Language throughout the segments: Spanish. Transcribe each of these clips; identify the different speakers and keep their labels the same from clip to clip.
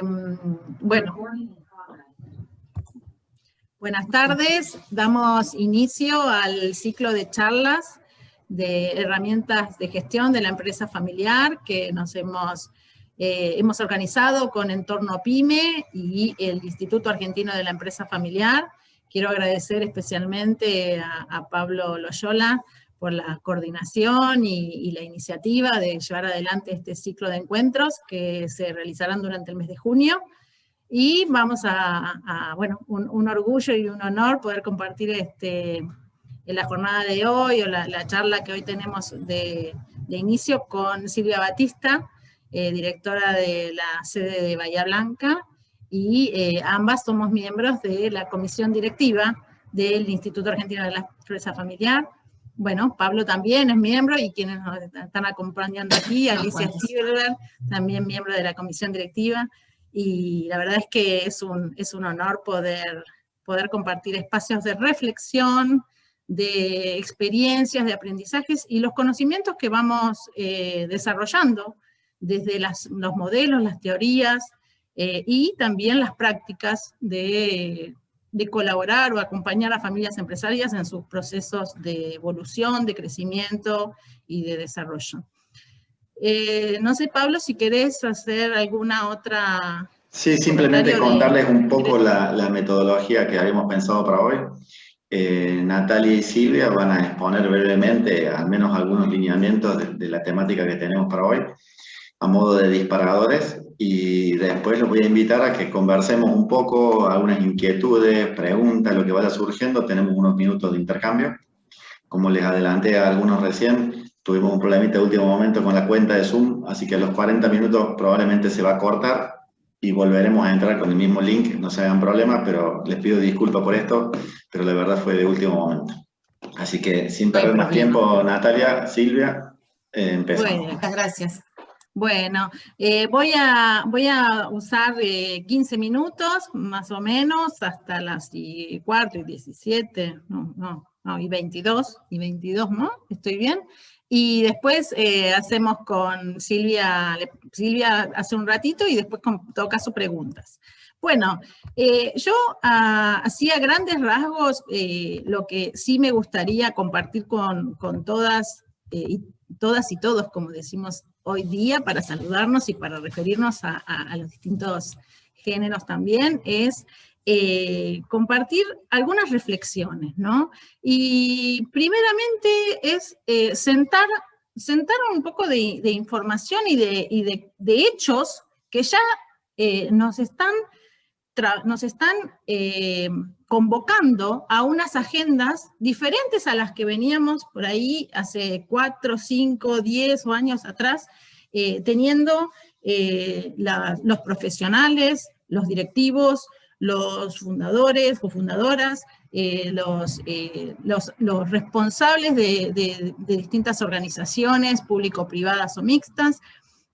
Speaker 1: Bueno, buenas tardes. Damos inicio al ciclo de charlas de herramientas de gestión de la empresa familiar que nos hemos organizado con Entorno Pyme y el Instituto Argentino de la Empresa Familiar. Quiero agradecer especialmente a Pablo Loyola por la coordinación y la iniciativa de llevar adelante este ciclo de encuentros que se realizarán durante el mes de junio. Y vamos bueno, un orgullo y un honor poder compartir en la jornada de hoy, o la charla que hoy tenemos de inicio con Silvia Batista, directora de la sede de Bahía Blanca, y ambas somos miembros de la comisión directiva del Instituto Argentino de la Empresa Familiar. Bueno, Pablo también es miembro, y quienes nos están acompañando aquí, Alicia Stieberger, también miembro de la comisión directiva, y la verdad es que es un honor poder compartir espacios de reflexión, de experiencias, de aprendizajes, y los conocimientos que vamos desarrollando desde los modelos, las teorías, y también las prácticas de colaborar o acompañar a familias empresarias en sus procesos de evolución, de crecimiento y de desarrollo. No sé, Pablo, si querés hacer alguna otra...
Speaker 2: Sí, simplemente contarles un poco la metodología que habíamos pensado para hoy. Natalia y Silvia van a exponer brevemente al menos algunos lineamientos de la temática que tenemos para hoy, a modo de disparadores, y después los voy a invitar a que conversemos un poco, algunas inquietudes, preguntas, lo que vaya surgiendo. Tenemos unos minutos de intercambio. Como les adelanté a algunos recién, tuvimos un problemita de último momento con la cuenta de Zoom, así que a los 40 minutos probablemente se va a cortar y volveremos a entrar con el mismo link, no se hagan problema, pero les pido disculpas por esto, pero la verdad fue de último momento. Así que sin perder más tiempo, Natalia, Silvia, empezamos.
Speaker 3: Bueno, muchas gracias.
Speaker 1: Bueno, voy a usar 15 minutos, más o menos, hasta las 4 y 17, y 22, ¿no? ¿Estoy bien? Y después hacemos con Silvia hace un ratito, y después con todo caso preguntas. Bueno, yo hacía grandes rasgos lo que sí me gustaría compartir con todas y todos, como decimos hoy día, para saludarnos y para referirnos a los distintos géneros también, es compartir algunas reflexiones, ¿no? Y primeramente es sentar un poco de información y de hechos que ya nos están convocando a unas agendas diferentes a las que veníamos por ahí hace 4, 5, 10 años atrás, teniendo los profesionales, los directivos, los fundadores o fundadoras, los responsables de distintas organizaciones, público-privadas o mixtas.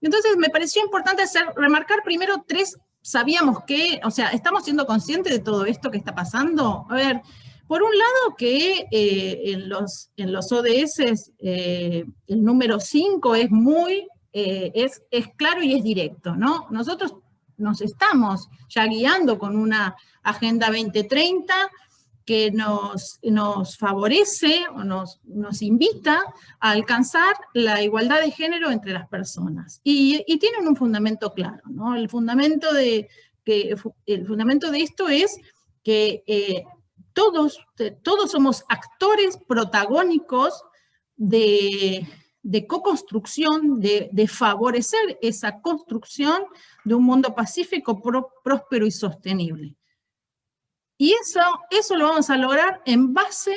Speaker 1: Entonces me pareció importante remarcar primero tres. Sabíamos que, o sea, ¿estamos siendo conscientes de todo esto que está pasando? A ver, por un lado que en los ODS el número 5 es es claro y es directo, ¿no? Nosotros nos estamos ya guiando con una Agenda 2030 que nos favorece o nos invita a alcanzar la igualdad de género entre las personas. Y tienen un fundamento claro, ¿no? El fundamento de esto es que todos somos actores protagónicos de co-construcción, de favorecer esa construcción de un mundo pacífico, próspero y sostenible. Y eso lo vamos a lograr en base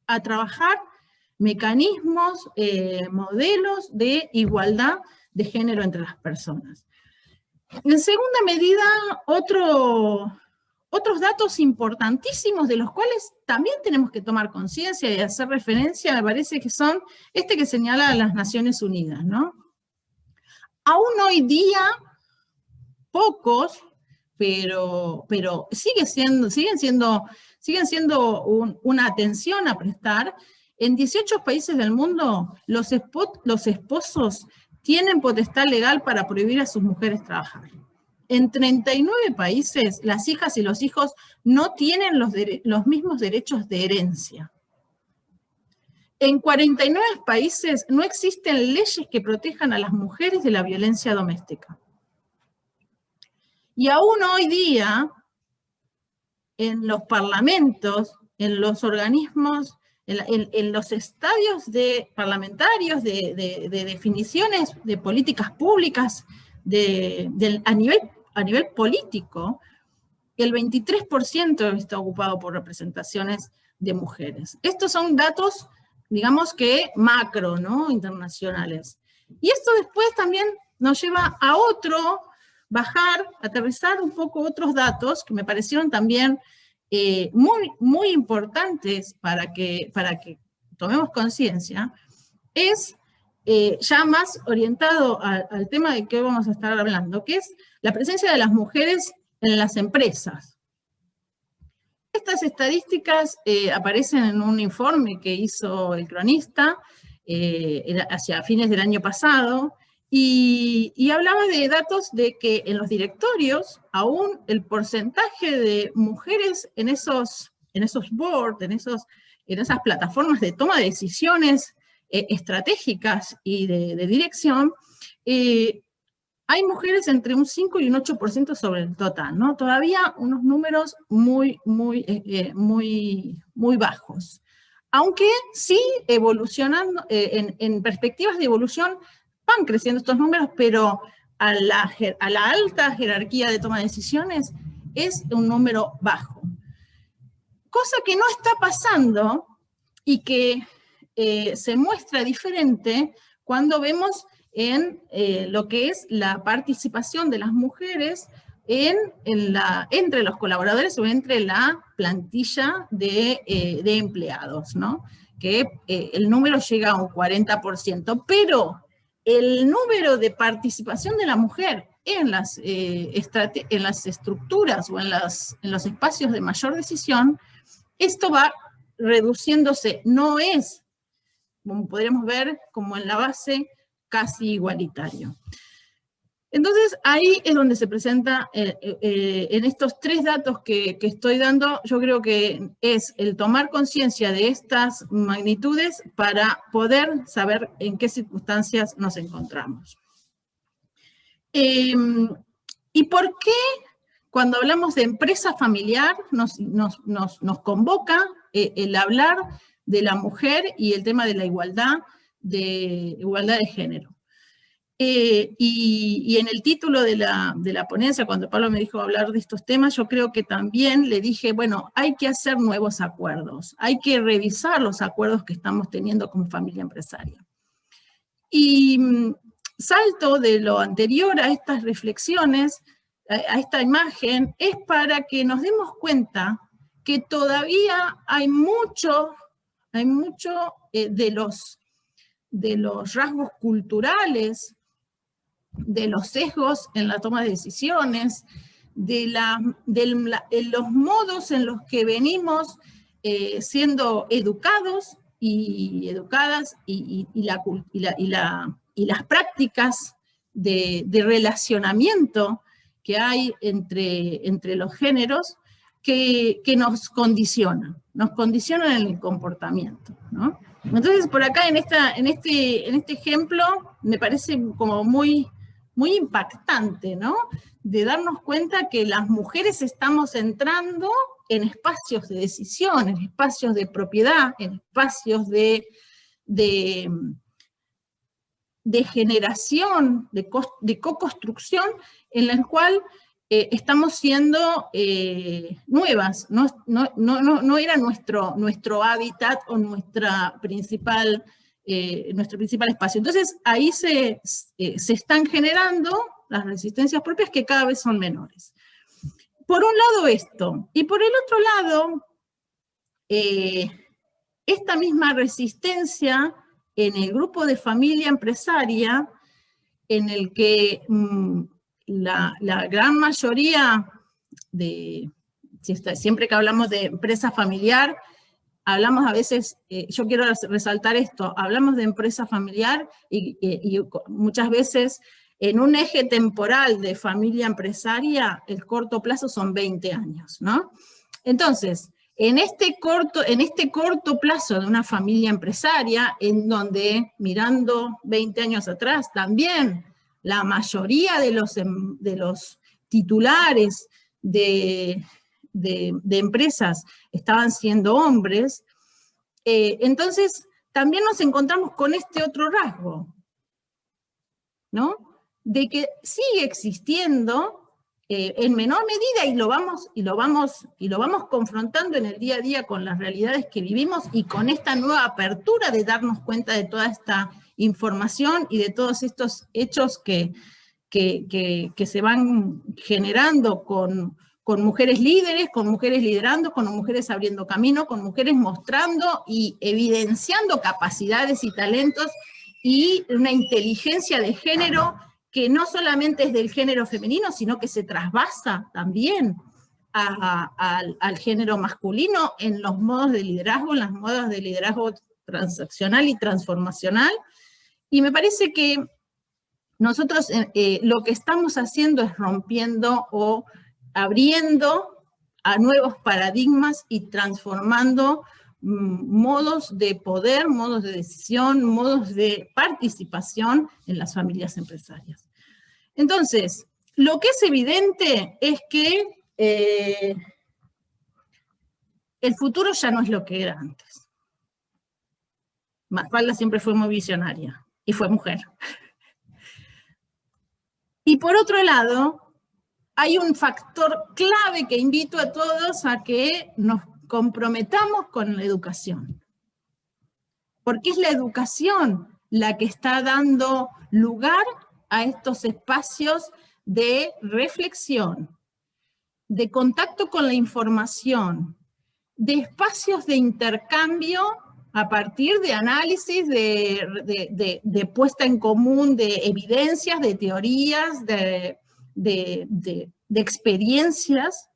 Speaker 1: a trabajar mecanismos, modelos de igualdad de género entre las personas. En segunda medida, otros datos importantísimos de los cuales también tenemos que tomar conciencia y hacer referencia, me parece que son que señala las Naciones Unidas, ¿no? Aún hoy día, pocos, pero siguen siendo una atención a prestar. En 18 países del mundo, los esposos tienen potestad legal para prohibir a sus mujeres trabajar. en 39 países las hijas y los hijos no tienen los mismos derechos de herencia. En 49 países no existen leyes que protejan a las mujeres de la violencia doméstica. Y aún hoy día, en los parlamentos, en los organismos, en los estadios parlamentarios de definiciones de políticas públicas a nivel político, el 23% está ocupado por representaciones de mujeres. Estos son datos, digamos que macro, ¿no? Internacionales. Y esto después también nos lleva a aterrizar un poco otros datos que me parecieron también muy importantes para que tomemos conciencia, es ya más orientado al tema de que vamos a estar hablando, que es la presencia de las mujeres en las empresas. Estas estadísticas aparecen en un informe que hizo el cronista hacia fines del año pasado, y hablaba de datos de que en los directorios, aún el porcentaje de mujeres en esos boards, en esas plataformas de toma de decisiones estratégicas y de dirección, hay mujeres entre un 5 y un 8% sobre el total, ¿no? Todavía unos números muy bajos. Aunque sí evolucionando, en perspectivas de evolución, van creciendo estos números, pero a la alta jerarquía de toma de decisiones es un número bajo. Cosa que no está pasando y que se muestra diferente cuando vemos en lo que es la participación de las mujeres entre los colaboradores o entre la plantilla de empleados, ¿no? Que el número llega a un 40%, pero el número de participación de la mujer en las estructuras o en los espacios de mayor decisión, esto va reduciéndose, no es, como podríamos ver, como en la base, casi igualitario. Entonces, ahí es donde se presenta, en estos tres datos que estoy dando, yo creo que es el tomar conciencia de estas magnitudes para poder saber en qué circunstancias nos encontramos. ¿Y por qué cuando hablamos de empresa familiar nos convoca el hablar de la mujer y el tema de la igualdad de género? Y en el título de la ponencia, cuando Pablo me dijo hablar de estos temas, yo creo que también le dije, bueno, hay que hacer nuevos acuerdos, hay que revisar los acuerdos que estamos teniendo como familia empresaria. Y salto de lo anterior a estas reflexiones, a esta imagen, es para que nos demos cuenta que todavía hay mucho de los rasgos culturales, de los sesgos en la toma de decisiones, de los modos en los que venimos siendo educados y educadas y las prácticas de relacionamiento que hay entre los géneros que nos condicionan en el comportamiento, ¿no? Entonces, por acá en este ejemplo me parece como muy impactante, ¿no? De darnos cuenta que las mujeres estamos entrando en espacios de decisión, en espacios de propiedad, en espacios de generación, de co-construcción, en el cual estamos siendo nuevas, no era nuestro hábitat o nuestro principal espacio. Entonces, ahí se están generando las resistencias propias que cada vez son menores. Por un lado esto, y por el otro lado, esta misma resistencia en el grupo de familia empresaria, en el que la gran mayoría siempre que hablamos de empresa familiar, hablamos a veces, yo quiero resaltar esto, hablamos de empresa familiar y muchas veces en un eje temporal de familia empresaria, el corto plazo son 20 años, ¿no? Entonces, en este corto plazo de una familia empresaria, en donde, mirando 20 años atrás, también la mayoría de los titulares de empresas estaban siendo hombres, entonces también nos encontramos con este otro rasgo, ¿no? De que sigue existiendo en menor medida, y lo vamos confrontando en el día a día con las realidades que vivimos y con esta nueva apertura de darnos cuenta de toda esta información y de todos estos hechos que se van generando con mujeres líderes, con mujeres liderando, con mujeres abriendo camino, con mujeres mostrando y evidenciando capacidades y talentos y una inteligencia de género que no solamente es del género femenino, sino que se trasvasa también al género masculino en los modos de liderazgo, en las modos de liderazgo transaccional y transformacional. Y me parece que nosotros lo que estamos haciendo es rompiendo o abriendo a nuevos paradigmas y transformando modos de poder, modos de decisión, modos de participación en las familias empresarias. Entonces, lo que es evidente es que el futuro ya no es lo que era antes. Mafalda siempre fue muy visionaria y fue mujer. Y por otro lado, hay un factor clave que invito a todos a que nos comprometamos con la educación. Porque es la educación la que está dando lugar a estos espacios de reflexión, de contacto con la información, de espacios de intercambio a partir de análisis, de puesta en común de evidencias, de teorías, de experiencias.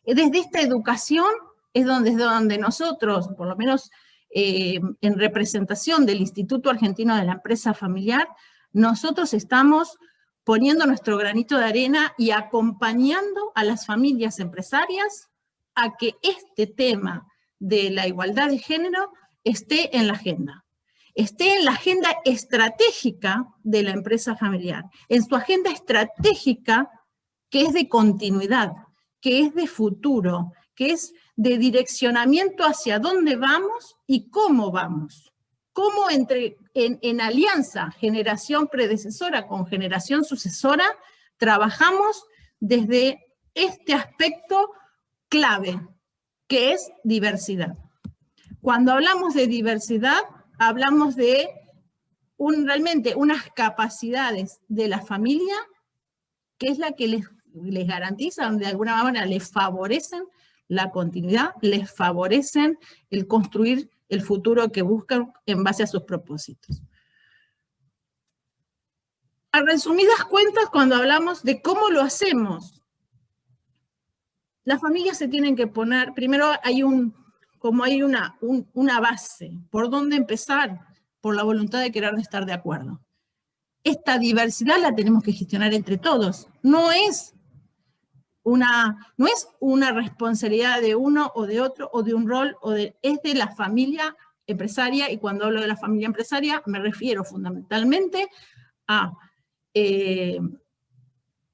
Speaker 1: Desde esta educación es donde nosotros, por lo menos en representación del Instituto Argentino de la Empresa Familiar, nosotros estamos poniendo nuestro granito de arena y acompañando a las familias empresarias a que este tema de la igualdad de género esté en la agenda estratégica de la empresa familiar, en su agenda estratégica que es de continuidad, que es de futuro, que es de direccionamiento hacia dónde vamos y cómo vamos. Cómo en alianza, generación predecesora con generación sucesora, trabajamos desde este aspecto clave, que es diversidad. Cuando hablamos de diversidad, hablamos de realmente unas capacidades de la familia que es la que les garantizan, de alguna manera les favorecen la continuidad, les favorecen el construir el futuro que buscan en base a sus propósitos. A resumidas cuentas, cuando hablamos de cómo lo hacemos, las familias se tienen que poner, primero hay una base, ¿por dónde empezar? Por la voluntad de querer estar de acuerdo. Esta diversidad la tenemos que gestionar entre todos, no es una responsabilidad de uno o de otro, o de un rol, es de la familia empresaria, y cuando hablo de la familia empresaria me refiero fundamentalmente a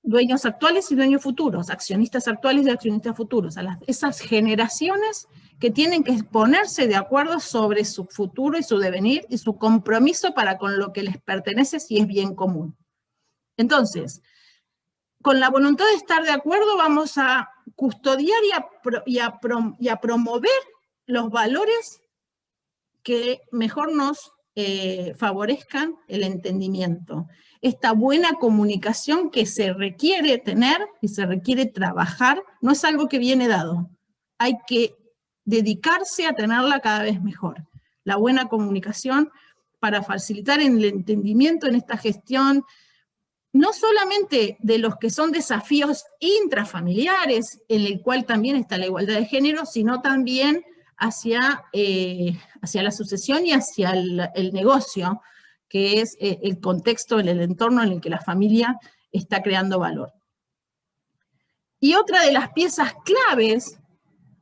Speaker 1: dueños actuales y dueños futuros, accionistas actuales y accionistas futuros, a esas generaciones que tienen que ponerse de acuerdo sobre su futuro y su devenir y su compromiso para con lo que les pertenece si es bien común. Entonces, con la voluntad de estar de acuerdo vamos a custodiar y a promover los valores que mejor nos favorezcan el entendimiento. Esta buena comunicación que se requiere tener y se requiere trabajar, no es algo que viene dado. Hay que dedicarse a tenerla cada vez mejor. La buena comunicación para facilitar el entendimiento en esta gestión, no solamente de los que son desafíos intrafamiliares, en el cual también está la igualdad de género, sino también hacia la sucesión y hacia el negocio, que es el contexto, el entorno en el que la familia está creando valor. Y otra de las piezas claves,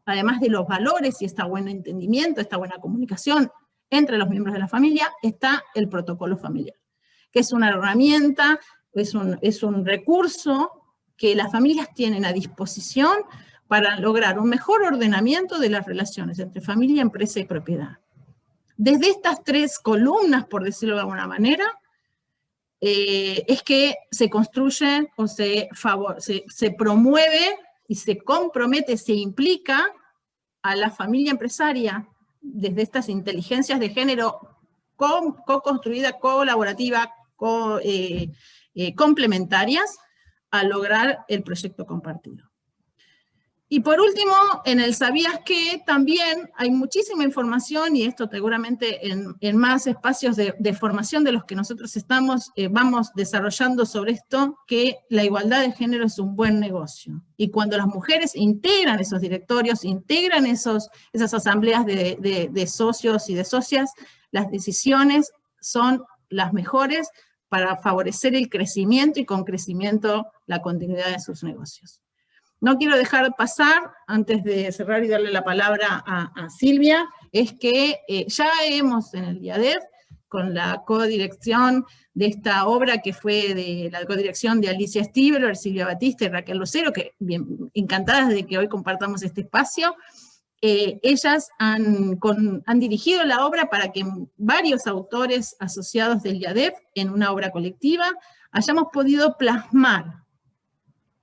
Speaker 1: además de los valores y este buen entendimiento, esta buena comunicación entre los miembros de la familia, está el protocolo familiar, que es una herramienta, es un recurso que las familias tienen a disposición para lograr un mejor ordenamiento de las relaciones entre familia, empresa y propiedad. Desde estas tres columnas, por decirlo de alguna manera, es que se construye o se promueve y se compromete, se implica a la familia empresaria desde estas inteligencias de género co-construida, colaborativa, complementarias a lograr el proyecto compartido. Y por último, en el ¿sabías qué? También hay muchísima información, y esto seguramente en más espacios de formación de los que nosotros vamos desarrollando sobre esto, que la igualdad de género es un buen negocio. Y cuando las mujeres integran esos directorios, integran esas asambleas de socios y de socias, las decisiones son las mejores para favorecer el crecimiento y con crecimiento la continuidad de sus negocios. No quiero dejar pasar, antes de cerrar y darle la palabra a Silvia, es que ya hemos en el IADEF, con la codirección de esta obra que fue de la codirección de Alicia Stivler, Silvia Batista y Raquel Lucero, que bien, encantadas de que hoy compartamos este espacio, ellas han dirigido la obra para que varios autores asociados del IADEF, en una obra colectiva, hayamos podido plasmar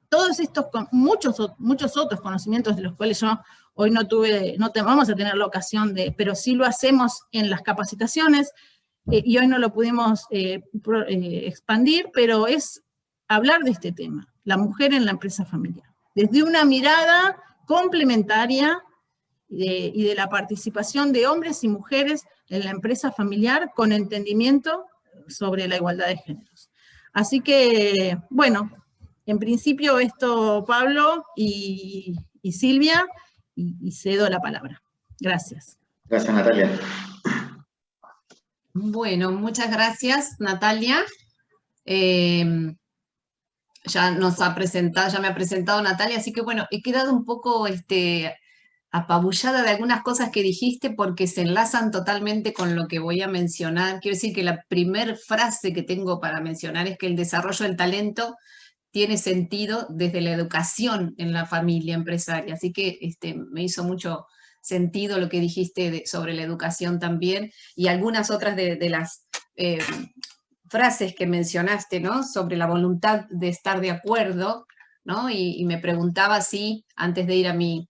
Speaker 1: todos estos, muchos otros conocimientos de los cuales yo hoy no vamos a tener la ocasión pero sí lo hacemos en las capacitaciones, y hoy no lo pudimos expandir, pero es hablar de este tema, la mujer en la empresa familiar, desde una mirada complementaria y de la participación de hombres y mujeres en la empresa familiar con entendimiento sobre la igualdad de géneros. Así que, bueno, en principio esto, Pablo y Silvia, y cedo la palabra. Gracias.
Speaker 2: Gracias, Natalia.
Speaker 3: Bueno, muchas gracias, Natalia. Ya me ha presentado Natalia, así que bueno, he quedado un poco apabullada de algunas cosas que dijiste porque se enlazan totalmente con lo que voy a mencionar. Quiero decir que la primer frase que tengo para mencionar es que el desarrollo del talento tiene sentido desde la educación en la familia empresaria. Así que me hizo mucho sentido lo que dijiste sobre la educación también, y algunas otras de las frases que mencionaste, ¿no? Sobre la voluntad de estar de acuerdo, ¿no? Y me preguntaba si, antes de ir a mi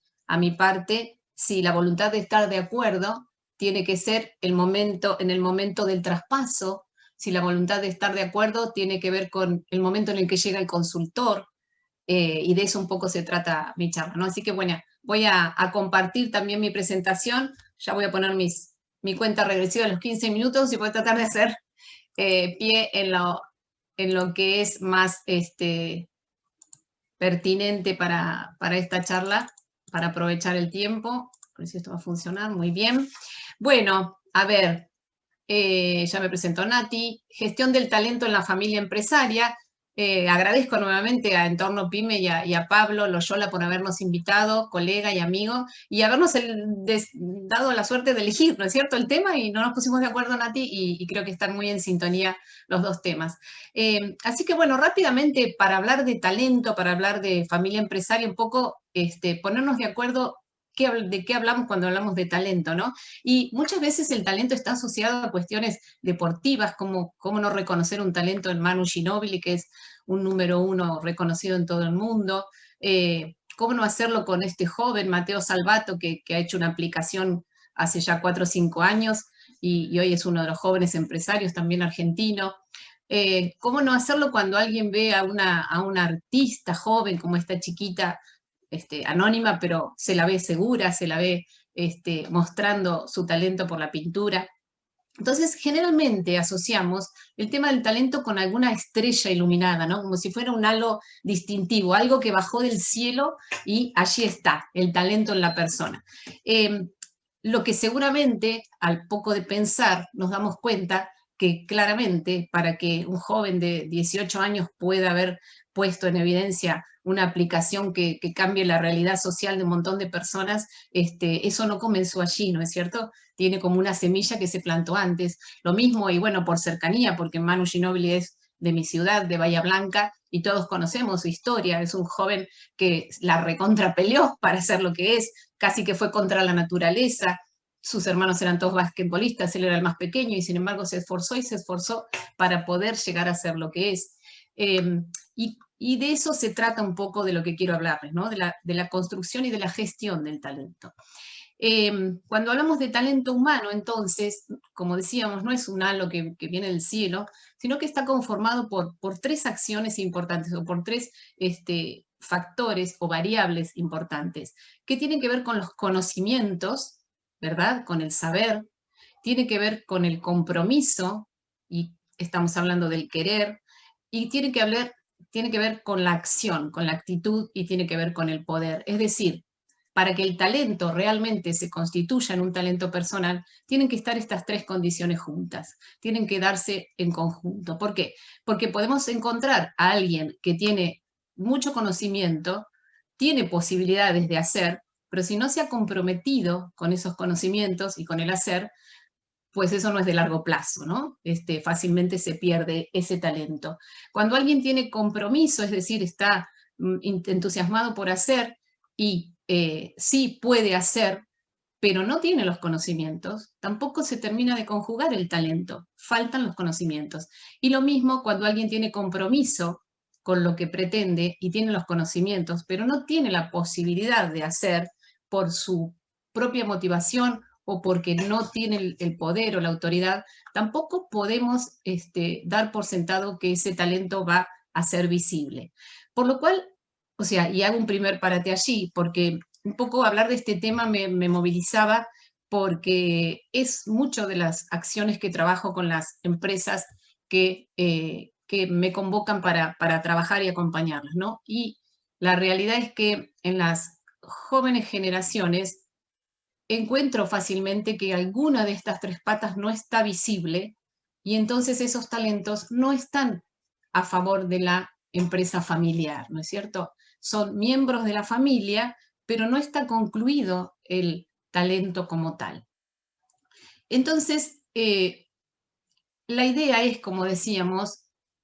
Speaker 3: parte, si la voluntad de estar de acuerdo tiene que ser en el momento del traspaso, si la voluntad de estar de acuerdo tiene que ver con el momento en el que llega el consultor, y de eso un poco se trata mi charla, ¿no? Así que bueno, voy a compartir también mi presentación, ya voy a poner mi cuenta regresiva a los 15 minutos y voy a tratar de hacer pie en lo que es más pertinente para esta charla, para aprovechar el tiempo. A ver si esto va a funcionar muy bien. Bueno, a ver, ya me presentó Nati, gestión del talento en la familia empresaria. Agradezco nuevamente a Entorno Pyme y a Pablo Loyola por habernos invitado, colega y amigo, y habernos dado la suerte de elegir, ¿no es cierto?, el tema, y no nos pusimos de acuerdo, Nati, y creo que están muy en sintonía los dos temas. Así que bueno, rápidamente, para hablar de talento, para hablar de familia empresaria, un poco ponernos de acuerdo de qué hablamos cuando hablamos de talento, ¿no? Y muchas veces el talento está asociado a cuestiones deportivas, como cómo no reconocer un talento en Manu Ginóbili, que es un número 1 reconocido en todo el mundo, cómo no hacerlo con este joven Mateo Salvato, que ha hecho una aplicación hace ya 4 o 5 años, y hoy es uno de los jóvenes empresarios también argentino. ¿Cómo no hacerlo cuando alguien ve a una artista joven como esta chiquita, anónima, pero se la ve segura, se la ve mostrando su talento por la pintura? Entonces, generalmente asociamos el tema del talento con alguna estrella iluminada, ¿no? Como si fuera un halo distintivo, algo que bajó del cielo y allí está, el talento en la persona. Lo que seguramente, al poco de pensar, nos damos cuenta que claramente para que un joven de 18 años pueda haber puesto en evidencia una aplicación que cambie la realidad social de un montón de personas, eso no comenzó allí, ¿no es cierto? Tiene como una semilla que se plantó antes. Lo mismo, y bueno, por cercanía, porque Manu Ginóbili es de mi ciudad, de Bahía Blanca, y todos conocemos su historia. Es un joven que la recontrapeleó para ser lo que es, casi que fue contra la naturaleza. Sus hermanos eran todos basquetbolistas, él era el más pequeño, y sin embargo se esforzó y se esforzó para poder llegar a ser lo que es. Y de eso se trata un poco de lo que quiero hablarles, ¿no? De la construcción y de la gestión del talento. Cuando hablamos de talento humano, entonces, como decíamos, no es un halo que viene del cielo, sino que está conformado por tres acciones importantes, o por tres factores o variables importantes, que tienen que ver con los conocimientos, ¿verdad? Con el saber, tiene que ver con el compromiso, y estamos hablando del querer, y tiene que ver con la acción, con la actitud, y tiene que ver con el poder. Es decir, para que el talento realmente se constituya en un talento personal, tienen que estar estas tres condiciones juntas, tienen que darse en conjunto. ¿Por qué? Porque podemos encontrar a alguien que tiene mucho conocimiento, tiene posibilidades de hacer, pero si no se ha comprometido con esos conocimientos y con el hacer, pues eso no es de largo plazo, ¿no? Fácilmente se pierde ese talento. Cuando alguien tiene compromiso, es decir, está entusiasmado por hacer y sí puede hacer, pero no tiene los conocimientos, tampoco se termina de conjugar el talento, faltan los conocimientos. Y lo mismo cuando alguien tiene compromiso con lo que pretende y tiene los conocimientos, pero no tiene la posibilidad de hacer por su propia motivación o porque no tiene el poder o la autoridad, tampoco podemos dar por sentado que ese talento va a ser visible. Por lo cual, o sea, y hago un primer parate allí, porque un poco hablar de este tema me movilizaba, porque es mucho de las acciones que trabajo con las empresas que me convocan para trabajar y acompañarlas, ¿no? Y la realidad es que en las jóvenes generaciones encuentro fácilmente que alguna de estas tres patas no está visible, y entonces esos talentos no están a favor de la empresa familiar, ¿no es cierto? Son miembros de la familia, pero no está concluido el talento como tal. Entonces, la idea es, como decíamos,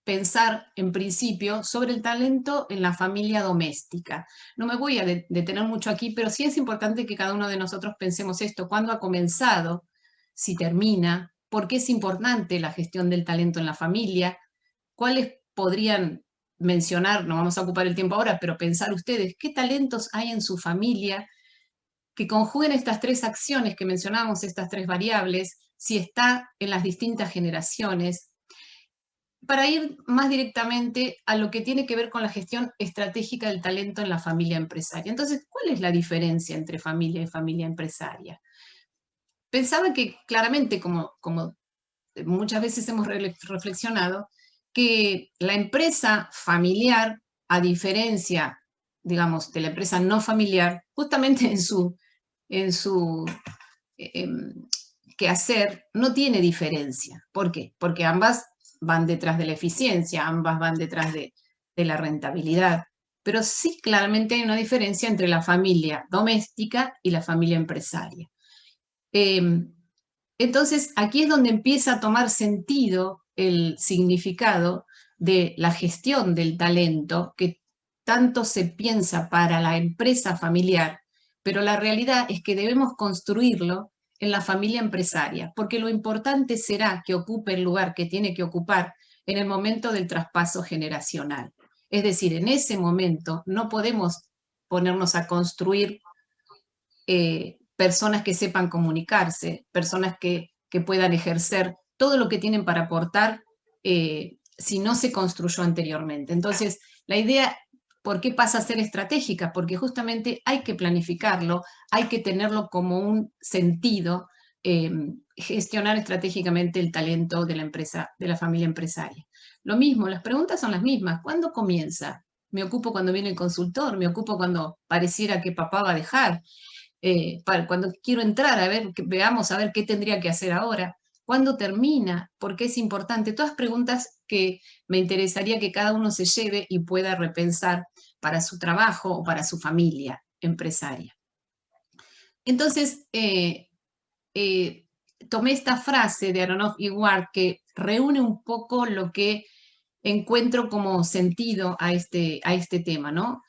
Speaker 3: pensar en principio sobre el talento en la familia doméstica. No me voy a detener mucho aquí, pero sí es importante que cada uno de nosotros pensemos esto: ¿cuándo ha comenzado? ¿Si termina? ¿Por qué es importante la gestión del talento en la familia? ¿Cuáles podrían mencionar? No vamos a ocupar el tiempo ahora, pero pensar ustedes, ¿qué talentos hay en su familia que conjuguen estas tres acciones que mencionamos, estas tres variables, si está en las distintas generaciones? Para ir más directamente a lo que tiene que ver con la gestión estratégica del talento en la familia empresaria. Entonces, ¿cuál es la diferencia entre familia y familia empresaria? Pensaba que claramente, como muchas veces hemos reflexionado, que la empresa familiar, a diferencia, digamos, de la empresa no familiar, justamente en su quehacer no tiene diferencia. ¿Por qué? Porque ambas van detrás de la eficiencia, ambas van detrás de la rentabilidad, pero sí claramente hay una diferencia entre la familia doméstica y la familia empresaria. Entonces, aquí es donde empieza a tomar sentido el significado de la gestión del talento, que tanto se piensa para la empresa familiar, pero la realidad es que debemos construirlo en la familia empresaria, porque lo importante será que ocupe el lugar que tiene que ocupar en el momento del traspaso generacional. Es decir, en ese momento no podemos ponernos a construir personas que sepan comunicarse, personas que puedan ejercer todo lo que tienen para aportar si no se construyó anteriormente. Entonces, la idea, ¿por qué pasa a ser estratégica? Porque justamente hay que planificarlo, hay que tenerlo como un sentido, gestionar estratégicamente el talento de la empresa, de la familia empresaria. Lo mismo, las preguntas son las mismas. ¿Cuándo comienza? ¿Me ocupo cuando viene el consultor? ¿Me ocupo cuando pareciera que papá va a dejar? Cuando quiero entrar, a ver, veamos a ver qué tendría que hacer ahora. ¿Cuándo termina? ¿Por qué es importante? Todas preguntas que me interesaría que cada uno se lleve y pueda repensar para su trabajo o para su familia empresaria. Entonces, tomé esta frase de Aronoff y Ward que reúne un poco lo que encuentro como sentido a este tema, ¿no?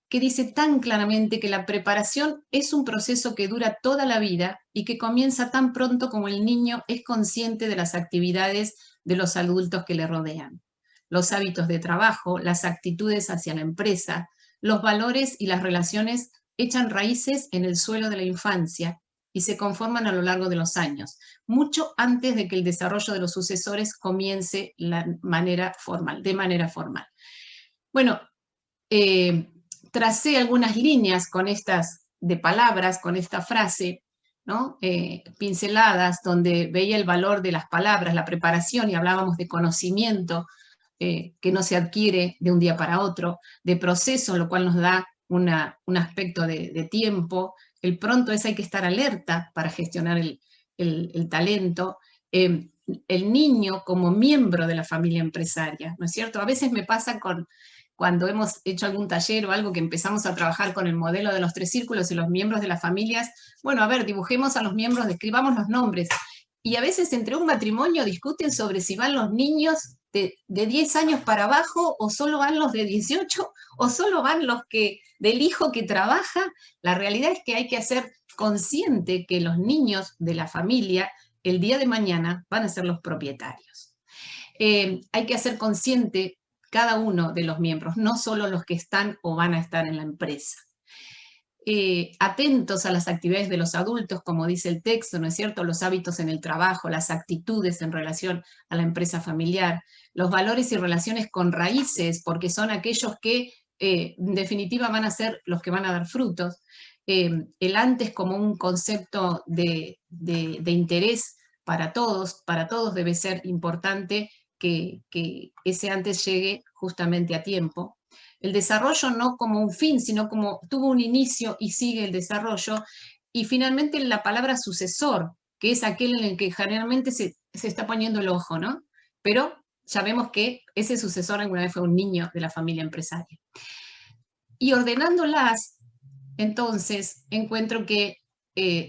Speaker 3: Que dice tan claramente que la preparación es un proceso que dura toda la vida y que comienza tan pronto como el niño es consciente de las actividades de los adultos que le rodean. Los hábitos de trabajo, las actitudes hacia la empresa, los valores y las relaciones echan raíces en el suelo de la infancia y se conforman a lo largo de los años, mucho antes de que el desarrollo de los sucesores comience de manera formal. Bueno, tracé algunas líneas con estas de palabras, con esta frase, ¿no? Pinceladas, donde veía el valor de las palabras, la preparación, y hablábamos de conocimiento que no se adquiere de un día para otro, de proceso, lo cual nos da un aspecto de tiempo. El pronto es hay que estar alerta para gestionar el talento. El niño como miembro de la familia empresaria, ¿no es cierto? A veces me pasa cuando hemos hecho algún taller o algo que empezamos a trabajar con el modelo de los 3 círculos y los miembros de las familias, bueno, a ver, dibujemos a los miembros, describamos los nombres. Y a veces entre un matrimonio discuten sobre si van los niños de 10 años para abajo, o solo van los de 18, o solo van los del hijo que trabaja. La realidad es que hay que hacer consciente que los niños de la familia el día de mañana van a ser los propietarios. Hay que hacer consciente cada uno de los miembros, no solo los que están o van a estar en la empresa. Atentos a las actividades de los adultos, como dice el texto, ¿no es cierto? Los hábitos en el trabajo, las actitudes en relación a la empresa familiar, los valores y relaciones con raíces, porque son aquellos que en definitiva van a ser los que van a dar frutos. El antes como un concepto de interés para todos debe ser importante que ese antes llegue justamente a tiempo. El desarrollo no como un fin, sino como tuvo un inicio y sigue el desarrollo. Y finalmente la palabra sucesor, que es aquel en el que generalmente se está poniendo el ojo, ¿no? Pero ya vemos que ese sucesor alguna vez fue un niño de la familia empresaria. Y ordenándolas, entonces, encuentro que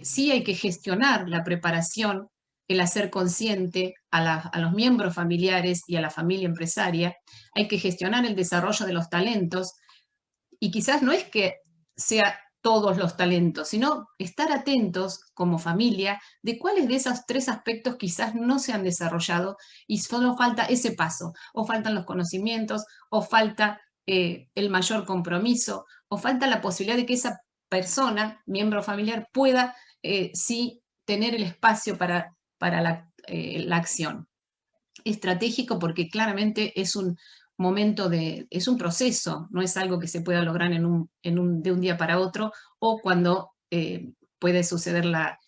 Speaker 3: sí hay que gestionar la preparación, el hacer consciente a los miembros familiares y a la familia empresaria. Hay que gestionar el desarrollo de los talentos, y quizás no es que sea todos los talentos, sino estar atentos como familia de cuáles de esos 3 aspectos quizás no se han desarrollado y solo falta ese paso, o faltan los conocimientos, o falta el mayor compromiso, o falta la posibilidad de que esa persona, miembro familiar, pueda sí tener el espacio para la acción. Estratégico porque claramente es un momento es un proceso, no es algo que se pueda lograr de un día para otro, o cuando puede suceder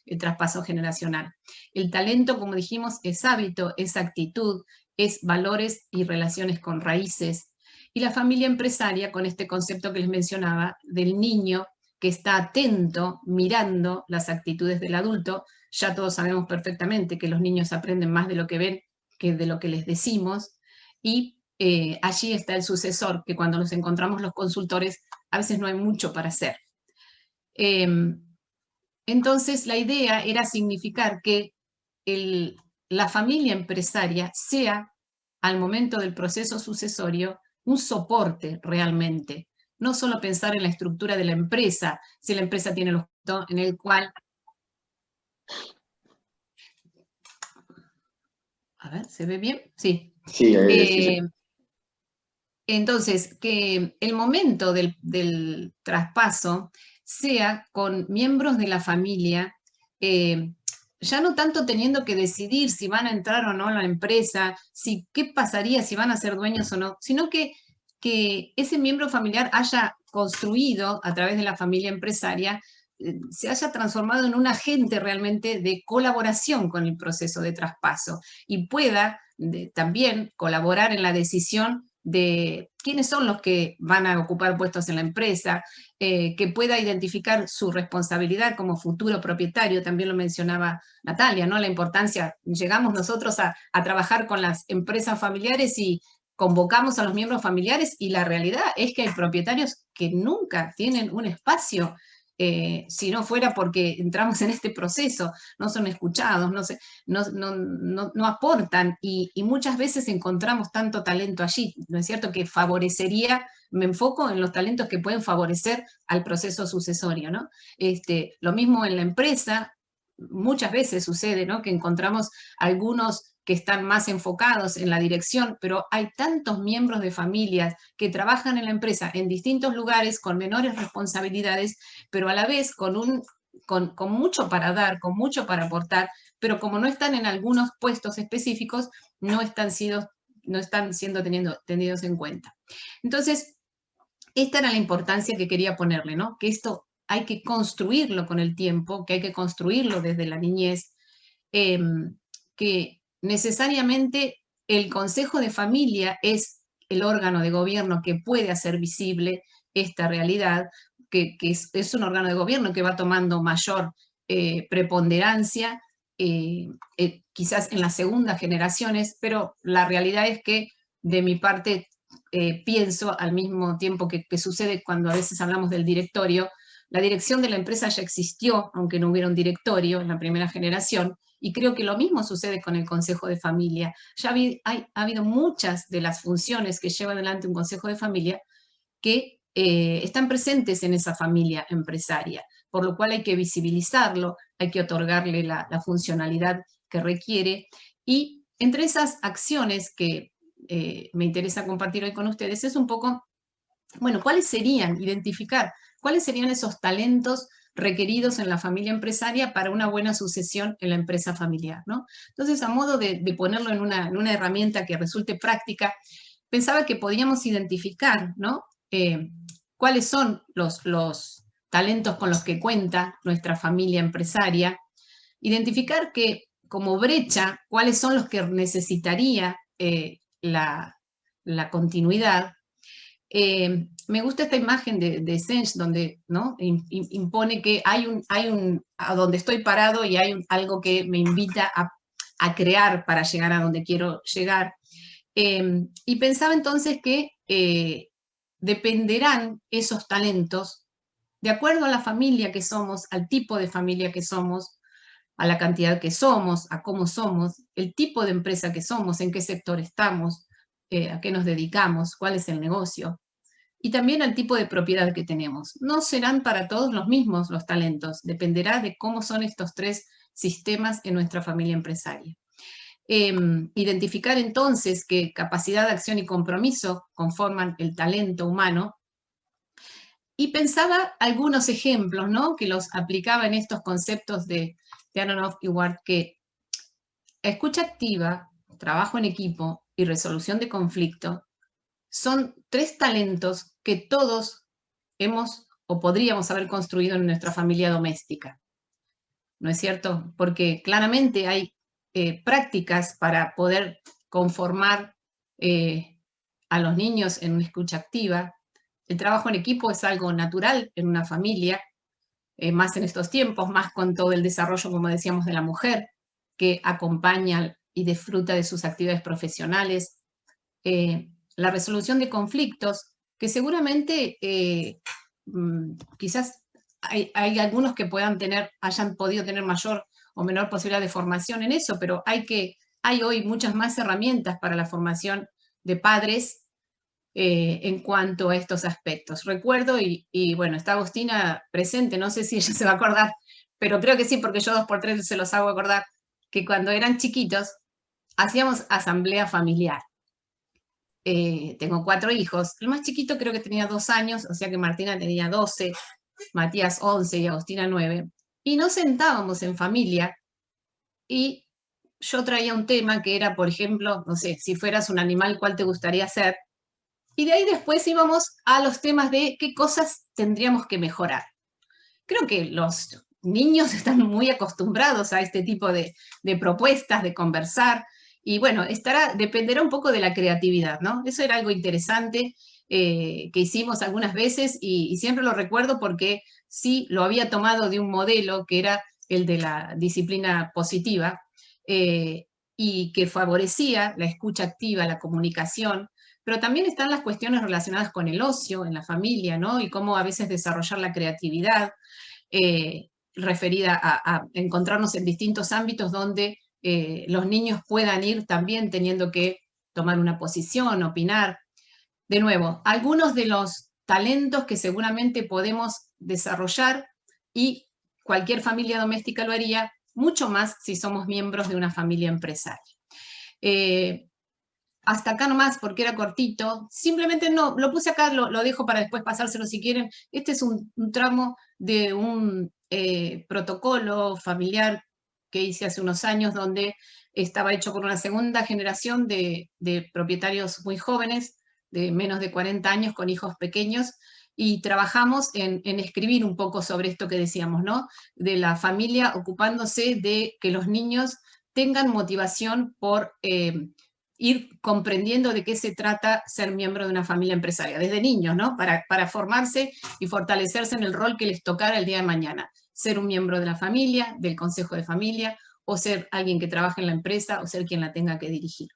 Speaker 3: el traspaso generacional. El talento, como dijimos, es hábito, es actitud, es valores y relaciones con raíces. Y la familia empresaria, con este concepto que les mencionaba, del niño que está atento, mirando las actitudes del adulto. Ya todos sabemos perfectamente que los niños aprenden más de lo que ven que de lo que les decimos, y allí está el sucesor, que cuando nos encontramos los consultores, a veces no hay mucho para hacer. Entonces, la idea era significar que la familia empresaria sea, al momento del proceso sucesorio, un soporte realmente. No solo pensar en la estructura de la empresa, si la empresa tiene los en el cual... A ver, ¿se ve bien? Sí.
Speaker 2: Sí, sí.
Speaker 3: Entonces, que el momento del traspaso sea con miembros de la familia, ya no tanto teniendo que decidir si van a entrar o no a la empresa, qué pasaría si van a ser dueños o no, sino que ese miembro familiar haya construido a través de la familia empresaria, se haya transformado en un agente realmente de colaboración con el proceso de traspaso y pueda también colaborar en la decisión de quiénes son los que van a ocupar puestos en la empresa, que pueda identificar su responsabilidad como futuro propietario, también lo mencionaba Natalia, ¿no? La importancia, llegamos nosotros a trabajar con las empresas familiares y convocamos a los miembros familiares y la realidad es que hay propietarios que nunca tienen un espacio, si no fuera porque entramos en este proceso, no son escuchados, no aportan y muchas veces encontramos tanto talento allí, ¿no es cierto? Que favorecería, me enfoco en los talentos que pueden favorecer al proceso sucesorio, ¿no? Lo mismo en la empresa, muchas veces sucede, ¿no? Que encontramos algunos que están más enfocados en la dirección, pero hay tantos miembros de familias que trabajan en la empresa en distintos lugares con menores responsabilidades, pero a la vez con mucho para dar, con mucho para aportar, pero como no están en algunos puestos específicos, no están siendo tenidos en cuenta. Entonces, esta era la importancia que quería ponerle, ¿no? Que esto hay que construirlo con el tiempo, que hay que construirlo desde la niñez, que necesariamente el Consejo de Familia es el órgano de gobierno que puede hacer visible esta realidad, que es un órgano de gobierno que va tomando mayor preponderancia, quizás en las segundas generaciones, pero la realidad es que de mi parte pienso al mismo tiempo que sucede cuando a veces hablamos del directorio, la dirección de la empresa ya existió, aunque no hubiera un directorio en la primera generación, y creo que lo mismo sucede con el Consejo de Familia. Ya ha habido muchas de las funciones que lleva adelante un Consejo de Familia que están presentes en esa familia empresaria, por lo cual hay que visibilizarlo, hay que otorgarle la funcionalidad que requiere, y entre esas acciones que me interesa compartir hoy con ustedes es un poco, bueno, ¿cuáles serían? Identificar cuáles serían esos talentos requeridos en la familia empresaria para una buena sucesión en la empresa familiar, ¿no? Entonces, a modo de ponerlo en una herramienta que resulte práctica, pensaba que podíamos identificar, ¿no? Cuáles son los talentos con los que cuenta nuestra familia empresaria, identificar que como brecha, cuáles son los que necesitaría la continuidad. Me gusta esta imagen de Senge, donde, ¿no? Impone que hay a donde estoy parado y hay algo que me invita a crear para llegar a donde quiero llegar. Y pensaba entonces que dependerán esos talentos de acuerdo a la familia que somos, al tipo de familia que somos, a la cantidad que somos, a cómo somos, el tipo de empresa que somos, en qué sector estamos, a qué nos dedicamos, cuál es el negocio, y también al tipo de propiedad que tenemos. No serán para todos los mismos los talentos, dependerá de cómo son estos tres sistemas en nuestra familia empresaria. Identificar entonces que capacidad de acción y compromiso conforman el talento humano, y pensaba algunos ejemplos, ¿no? Que los aplicaba en estos conceptos de Aronoff y Ward, que escucha activa, trabajo en equipo y resolución de conflicto son tres talentos que todos hemos o podríamos haber construido en nuestra familia doméstica. ¿No es cierto? Porque claramente hay prácticas para poder conformar a los niños en una escucha activa. El trabajo en equipo es algo natural en una familia, más en estos tiempos, más con todo el desarrollo, como decíamos, de la mujer, que acompaña y disfruta de sus actividades profesionales. La resolución de conflictos, que seguramente quizás hay algunos que hayan podido tener mayor o menor posibilidad de formación en eso, pero hay hoy muchas más herramientas para la formación de padres en cuanto a estos aspectos. Recuerdo, y bueno, está Agustina presente, no sé si ella se va a acordar, pero creo que sí, porque yo 2x3 se los hago acordar, que cuando eran chiquitos hacíamos asamblea familiar. Tengo 4 hijos, el más chiquito creo que tenía 2 años, o sea que Martina tenía 12, Matías 11 y Agustina 9, y nos sentábamos en familia y yo traía un tema que era, por ejemplo, no sé, si fueras un animal, ¿cuál te gustaría ser? Y de ahí después íbamos a los temas de qué cosas tendríamos que mejorar. Creo que los niños están muy acostumbrados a este tipo de propuestas, de conversar, Y bueno, dependerá un poco de la creatividad, ¿no? Eso era algo interesante que hicimos algunas veces y siempre lo recuerdo porque sí lo había tomado de un modelo que era el de la disciplina positiva y que favorecía la escucha activa, la comunicación, pero también están las cuestiones relacionadas con el ocio en la familia, ¿no? Y cómo a veces desarrollar la creatividad referida a encontrarnos en distintos ámbitos donde los niños puedan ir también teniendo que tomar una posición, opinar. De nuevo, algunos de los talentos que seguramente podemos desarrollar y cualquier familia doméstica lo haría, mucho más si somos miembros de una familia empresaria. Hasta acá nomás, porque era cortito. Simplemente no, lo puse acá, lo dejo para después pasárselo si quieren. Este es un tramo de un protocolo familiar que hice hace unos años, donde estaba hecho por una segunda generación de propietarios muy jóvenes, de menos de 40 años, con hijos pequeños, y trabajamos en escribir un poco sobre esto que decíamos, ¿no? De la familia ocupándose de que los niños tengan motivación por ir comprendiendo de qué se trata ser miembro de una familia empresaria, desde niños, ¿no? Para formarse y fortalecerse en el rol que les tocara el día de mañana. Ser un miembro de la familia, del consejo de familia, o ser alguien que trabaje en la empresa, o ser quien la tenga que dirigir.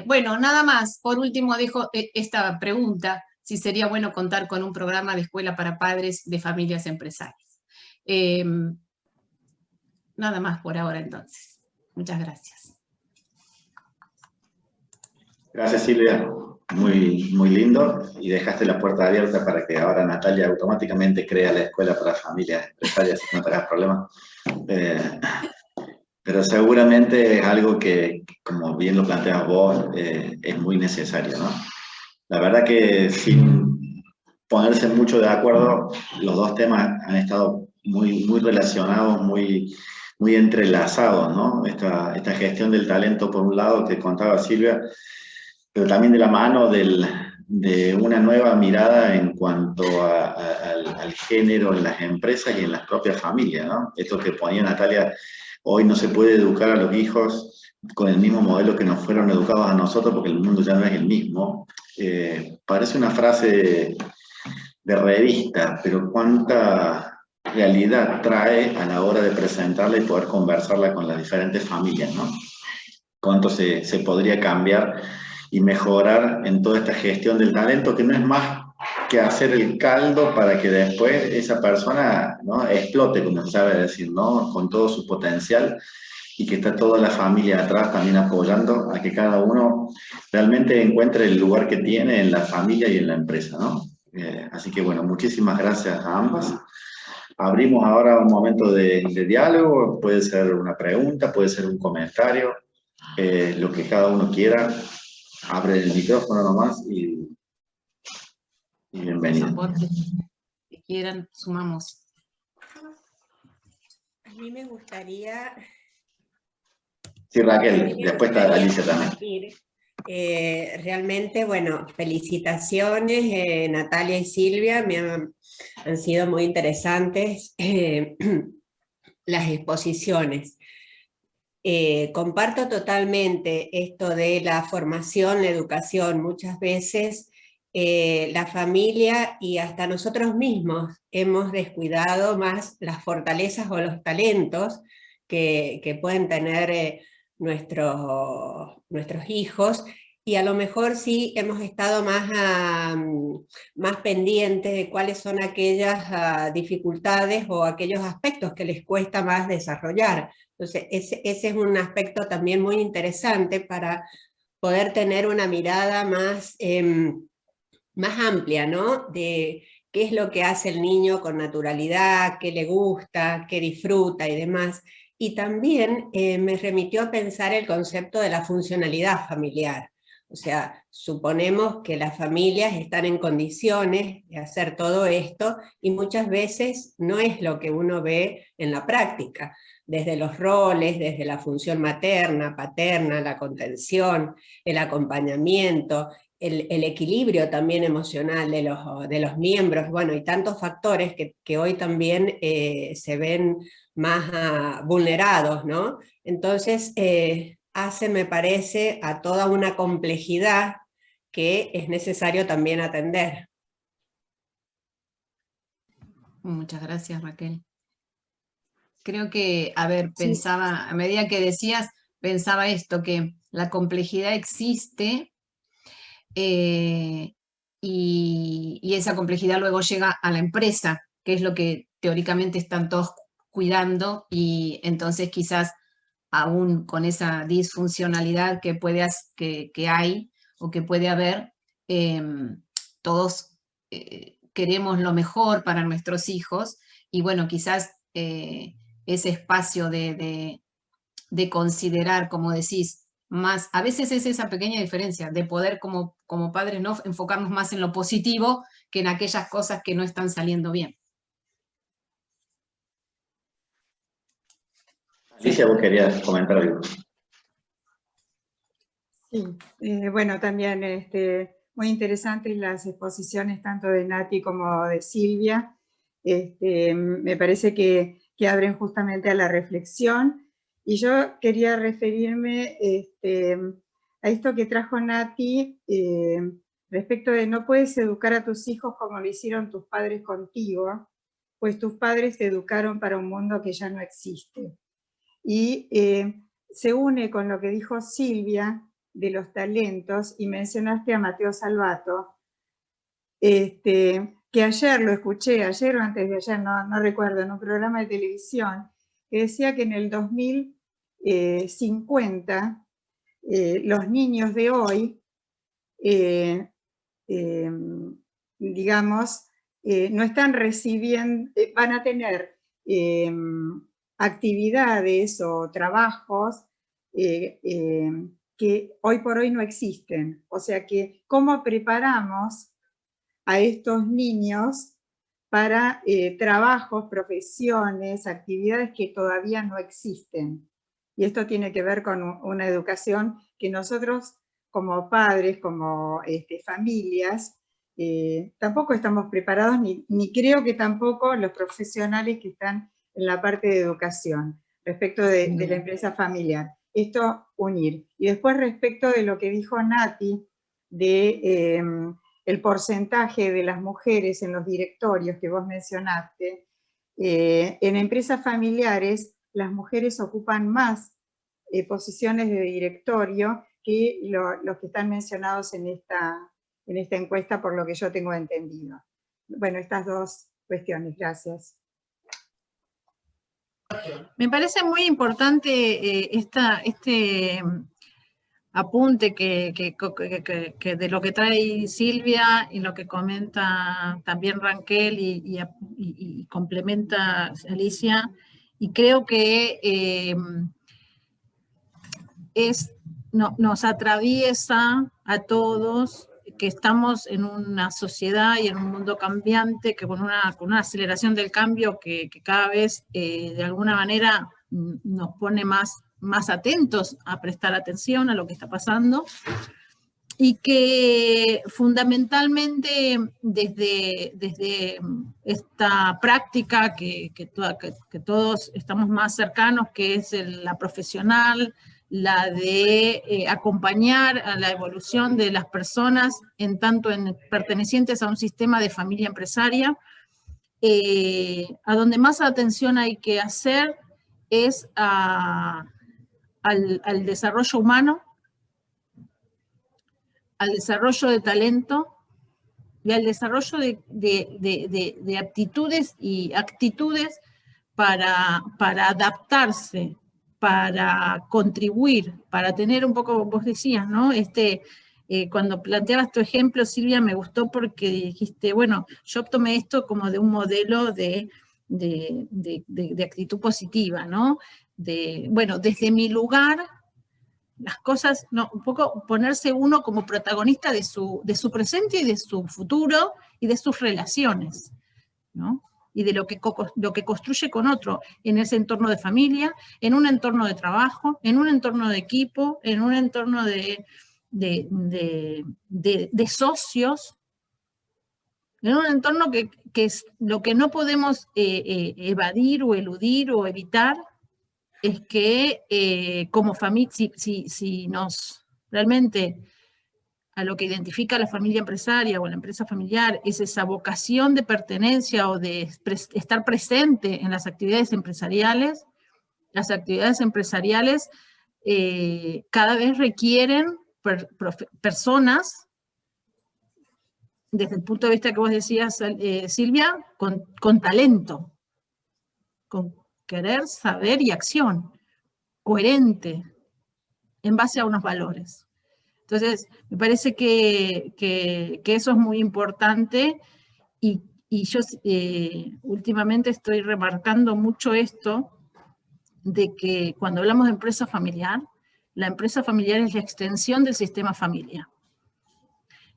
Speaker 3: Bueno, nada más. Por último, dejo esta pregunta, si sería bueno contar con un programa de escuela para padres de familias empresarias. Nada más por ahora, entonces. Muchas gracias.
Speaker 2: Gracias, Silvia. Muy, muy lindo. Y dejaste la puerta abierta para que ahora Natalia automáticamente crea la escuela para familias empresarias y no tengas problemas. Pero seguramente es algo que, como bien lo planteas vos, es muy necesario, ¿no? La verdad que sin ponerse mucho de acuerdo, los dos temas han estado muy, muy relacionados, muy, muy entrelazados, ¿no? Esta gestión del talento, por un lado, que contaba Silvia, pero también de la mano de una nueva mirada en cuanto al género en las empresas y en las propias familias, ¿no? Esto que ponía Natalia, hoy no se puede educar a los hijos con el mismo modelo que nos fueron educados a nosotros porque el mundo ya no es el mismo. Parece una frase de revista, pero cuánta realidad trae a la hora de presentarla y poder conversarla con las diferentes familias, ¿no? Cuánto se podría cambiar y mejorar en toda esta gestión del talento, que no es más que hacer el caldo para que después esa persona, ¿no?, explote, como se sabe decir, ¿no?, con todo su potencial, y que está toda la familia atrás también apoyando a que cada uno realmente encuentre el lugar que tiene en la familia y en la empresa, ¿no? Así que bueno, muchísimas gracias a ambas. Abrimos ahora un momento de diálogo, puede ser una pregunta, puede ser un comentario, lo que cada uno quiera. Abre el micrófono nomás y bienvenido.
Speaker 3: Que quieran, sumamos.
Speaker 4: A mí me gustaría...
Speaker 2: Sí, Raquel, después está Alicia también.
Speaker 4: Realmente, bueno, felicitaciones, Natalia y Silvia, han sido muy interesantes las exposiciones. Comparto totalmente esto de la formación, la educación. Muchas veces la familia y hasta nosotros mismos hemos descuidado más las fortalezas o los talentos que pueden tener nuestros hijos, y a lo mejor sí hemos estado más pendientes de cuáles son aquellas dificultades o aquellos aspectos que les cuesta más desarrollar. Entonces, ese es un aspecto también muy interesante para poder tener una mirada más amplia, ¿no?, de qué es lo que hace el niño con naturalidad, qué le gusta, qué disfruta y demás. Y también me remitió a pensar el concepto de la funcionalidad familiar. O sea, suponemos que las familias están en condiciones de hacer todo esto, y muchas veces no es lo que uno ve en la práctica, desde los roles, desde la función materna, paterna, la contención, el acompañamiento, el equilibrio también emocional de los miembros, bueno, y tantos factores que hoy también se ven más vulnerados, ¿no? Entonces, hacen, me parece, a toda una complejidad que es necesario también atender.
Speaker 3: Muchas gracias, Raquel. Creo que, a ver,
Speaker 1: Sí.
Speaker 3: pensaba, a medida que decías, pensaba esto, que la complejidad existe y esa complejidad luego llega a la empresa, que es lo que teóricamente están todos cuidando, y entonces quizás aún con esa disfuncionalidad que hay o que puede haber, todos queremos lo mejor para nuestros hijos, y bueno, quizás ese espacio de considerar, como decís, más, a veces es esa pequeña diferencia de poder como padres no enfocarnos más en lo positivo que en aquellas cosas que no están saliendo bien.
Speaker 2: Alicia, vos querías comentar algo.
Speaker 5: Sí, bueno, también muy interesantes las exposiciones tanto de Nati como de Silvia. Me parece que abren justamente a la reflexión. Y yo quería referirme a esto que trajo Nati respecto de no puedes educar a tus hijos como lo hicieron tus padres contigo, pues tus padres te educaron para un mundo que ya no existe. Y se une con lo que dijo Silvia de los talentos, y mencionaste a Mateo Salvato, que ayer lo escuché, ayer o antes de ayer, no recuerdo, en un programa de televisión, que decía que en el 2050 los niños de hoy, digamos, no están recibiendo, van a tener actividades o trabajos que hoy por hoy no existen. O sea que, ¿cómo preparamos a estos niños para trabajos, profesiones, actividades que todavía no existen? Y esto tiene que ver con una educación que nosotros como padres, como familias, tampoco estamos preparados, ni creo que tampoco los profesionales que están en la parte de educación, respecto de la empresa familiar. Esto unir. Y después respecto de lo que dijo Nati, de el porcentaje de las mujeres en los directorios que vos mencionaste, en empresas familiares las mujeres ocupan más posiciones de directorio que los que están mencionados en esta encuesta, por lo que yo tengo entendido. Bueno, estas dos cuestiones, gracias.
Speaker 1: Me parece muy importante este apunte que de lo que trae Silvia y lo que comenta también Raquel y complementa Alicia, y creo que nos atraviesa a todos, que estamos en una sociedad y en un mundo cambiante, que con una aceleración del cambio que cada vez de alguna manera nos pone más atentos a prestar atención a lo que está pasando, y que fundamentalmente desde esta práctica que todos estamos más cercanos, que es la profesional, la de acompañar a la evolución de las personas en tanto pertenecientes a un sistema de familia empresaria, a donde más atención hay que hacer es al desarrollo humano, al desarrollo de talento y al desarrollo de aptitudes y actitudes para adaptarse, para contribuir, para tener un poco, vos decías, ¿no? Cuando planteabas tu ejemplo, Silvia, me gustó porque dijiste, bueno, yo tomé esto como de un modelo de actitud positiva, ¿no? Bueno, desde mi lugar, las cosas, no, un poco ponerse uno como protagonista de su presente y de su futuro y de sus relaciones, ¿no? Y de lo que construye con otro en ese entorno de familia, en un entorno de trabajo, en un entorno de equipo, en un entorno de socios, en un entorno que es lo que no podemos evadir o eludir o evitar, es que como familia, si nos realmente a lo que identifica la familia empresaria o la empresa familiar es esa vocación de pertenencia o de estar presente en las actividades empresariales cada vez requieren personas, desde el punto de vista que vos decías, Silvia, con talento, con querer, saber y acción, coherente, en base a unos valores. Entonces, me parece que eso es muy importante y yo últimamente estoy remarcando mucho esto de que cuando hablamos de empresa familiar, la empresa familiar es la extensión del sistema familia.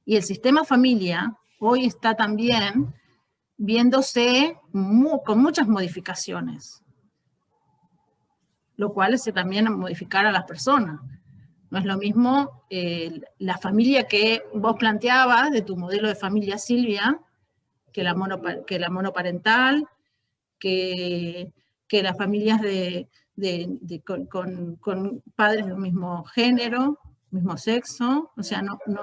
Speaker 1: Y el sistema familia hoy está también viéndose con muchas modificaciones, lo cual hace también modificar a las personas. No es lo mismo la familia que vos planteabas de tu modelo de familia, Silvia, que la monoparental, que las familias con padres del mismo género, mismo sexo, o sea,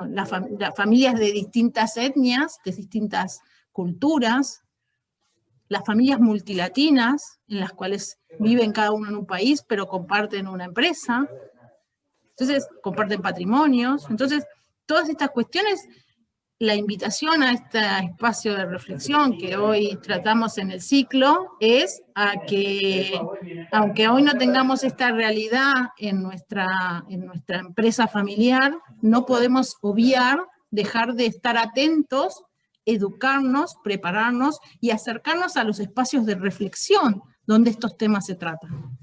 Speaker 1: las familias de distintas etnias, de distintas culturas, las familias multilatinas, en las cuales viven cada uno en un país, pero comparten una empresa, entonces comparten patrimonios, entonces todas estas cuestiones, la invitación a este espacio de reflexión que hoy tratamos en el ciclo es a que, aunque hoy no tengamos esta realidad en nuestra empresa familiar, no podemos obviar, dejar de estar atentos, educarnos, prepararnos y acercarnos a los espacios de reflexión donde estos temas se tratan.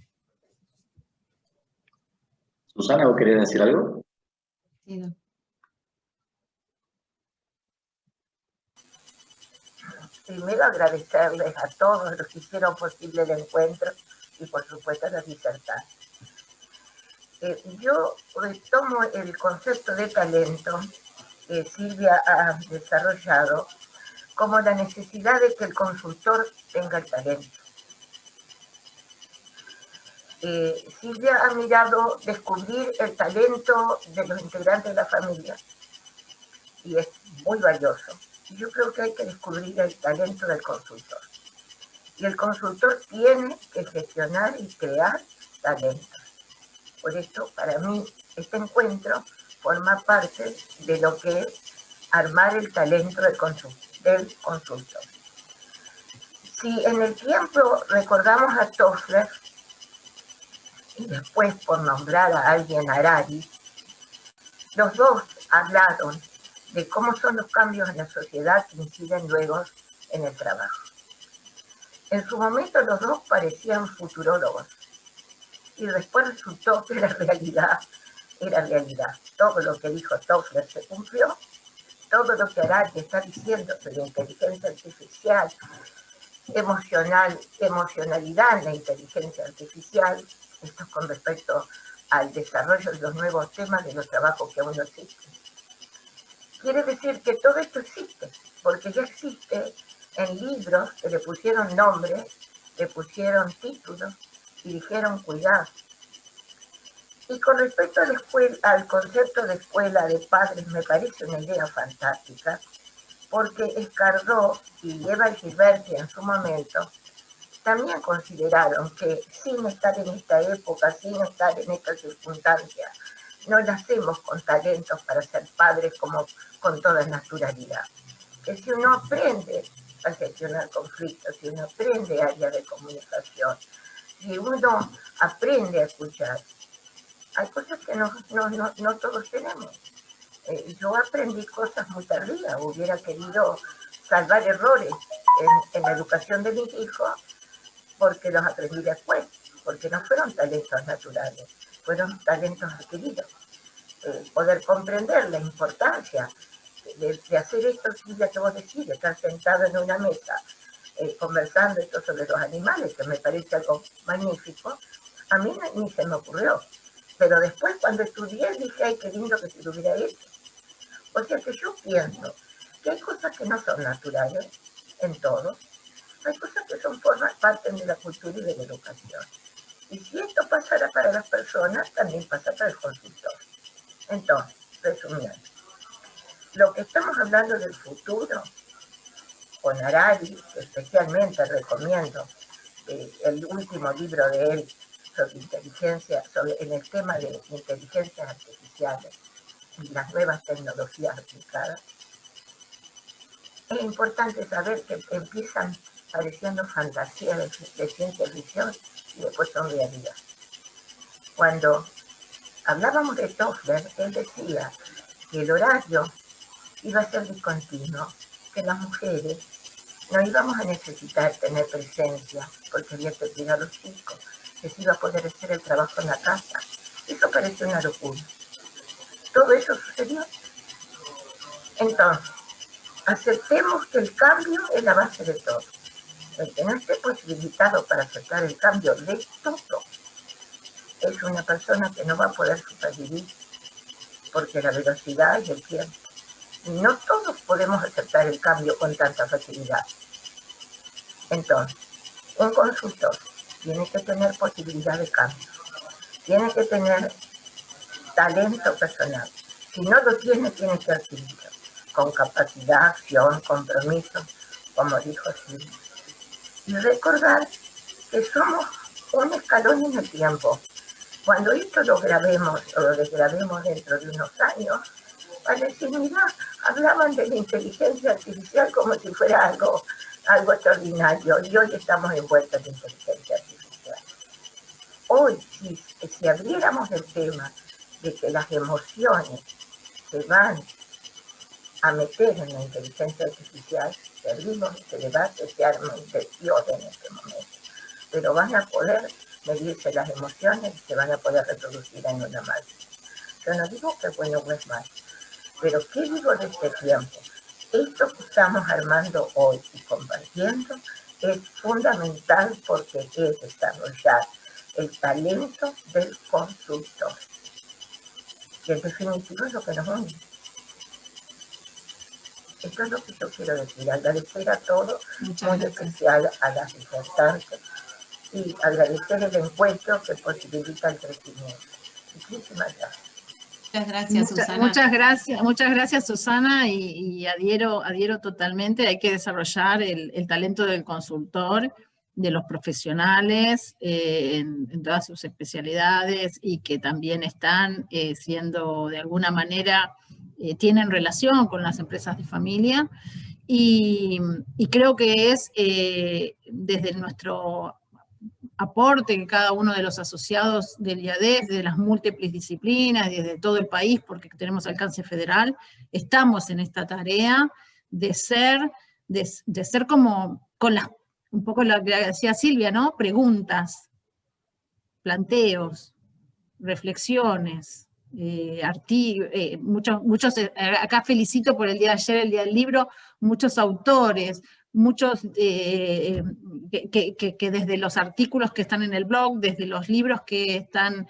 Speaker 2: Susana, ¿vos querés decir algo?
Speaker 3: Sí, no.
Speaker 6: Primero agradecerles a todos los que hicieron posible el encuentro y por supuesto a los disertantes. Yo retomo el concepto de talento que Silvia ha desarrollado como la necesidad de que el consultor tenga el talento. Silvia ha mirado descubrir el talento de los integrantes de la familia y es muy valioso. Yo creo que hay que descubrir el talento del consultor. Y el consultor tiene que gestionar y crear talentos. Por esto, para mí, este encuentro forma parte de lo que es armar el talento del consultor. Si en el tiempo recordamos a Toffler, y después por nombrar a alguien Harari, los dos hablaron de cómo son los cambios en la sociedad que inciden luego en el trabajo. En su momento los dos parecían futurólogos y después resultó que la realidad era realidad. Todo lo que dijo Toffler se cumplió, todo lo que Harari está diciendo sobre inteligencia artificial, emocionalidad en la inteligencia artificial, esto con respecto al desarrollo de los nuevos temas de los trabajos que aún no existen. Quiere decir que todo esto existe, porque ya existe en libros que le pusieron nombre, le pusieron títulos y dijeron cuidado. Y con respecto a la escuela, al concepto de escuela de padres, me parece una idea fantástica, porque Escardó y Eva Gilberti en su momento también consideraron que sin estar en esta época, sin estar en esta circunstancia, no nacemos con talentos para ser padres como con toda naturalidad. Que si uno aprende a gestionar conflictos, si uno aprende áreas de comunicación, si uno aprende a escuchar, hay cosas que no todos tenemos. Yo aprendí cosas muy tardías, hubiera querido salvar errores en la educación de mis hijos porque los aprendí después, porque no fueron talentos naturales, fueron talentos adquiridos. Poder comprender la importancia de hacer esto, Silvia, que vos decís, de estar sentado en una mesa conversando esto sobre los animales, que me parece algo magnífico, a mí ni se me ocurrió. Pero después, cuando estudié, dije, ay, qué lindo que se lo hubiera hecho. O sea que yo pienso que hay cosas que no son naturales en todo, hay cosas que son formas parte de la cultura y de la educación. Y si esto pasara para las personas, también pasa para el consultor. Entonces, resumiendo, lo que estamos hablando del futuro, con Harari, especialmente recomiendo el último libro de él sobre inteligencia, en el tema de inteligencias artificiales y las nuevas tecnologías aplicadas. Es importante saber que empiezan pareciendo fantasías de ciencia ficción y después son realidad. Cuando hablábamos de Toffler, él decía que el horario iba a ser discontinuo, que las mujeres no íbamos a necesitar tener presencia porque había que cuidar a los chicos, que se iba a poder hacer el trabajo en la casa. Eso pareció una locura. Todo eso sucedió. Entonces, aceptemos que el cambio es la base de todo. El que no esté posibilitado para aceptar el cambio de todo es una persona que no va a poder supervivir porque la velocidad y el tiempo. No todos podemos aceptar el cambio con tanta facilidad. Entonces, un consultor tiene que tener posibilidad de cambio, tiene que tener talento personal. Si no lo tiene, tiene que adquirirlo, con capacidad, acción, compromiso, como dijo Silvia. Y recordar que somos un escalón en el tiempo. Cuando esto lo grabemos o lo desgrabemos dentro de unos años, van a decir, mira, hablaban de la inteligencia artificial como si fuera algo extraordinario, y hoy estamos envueltos en inteligencia artificial. Hoy, si abriéramos el tema de que las emociones se van a meter en la inteligencia artificial, si abrimos este debate, se arma un desorden en este momento, pero van a poder medirse las emociones y se van a poder reproducir en una máquina. Yo no digo que es bueno o es malo, pero ¿qué digo de este tiempo? Esto que estamos armando hoy y compartiendo es fundamental porque es desarrollar el talento del consultor, que en definitiva es lo que nos une. Esto es lo que yo quiero decir, agradecer a todos, muy especial a las disertantes, y agradecer el encuentro que posibilita el crecimiento. Muchísimas gracias.
Speaker 3: Muchas gracias, Susana.
Speaker 1: Muchas gracias, Susana, y adhiero totalmente. Hay que desarrollar el talento del consultor, de los profesionales en todas sus especialidades, y que también están siendo de alguna manera, tienen relación con las empresas de familia, y creo que es desde nuestro aporte que cada uno de los asociados del IADES, de las múltiples disciplinas, desde todo el país, porque tenemos alcance federal, estamos en esta tarea de ser como, un poco lo que decía Silvia, ¿no? Preguntas, planteos, reflexiones, muchos, acá felicito por el día de ayer, el día del libro, muchos autores, muchos que desde los artículos que están en el blog, desde los libros que están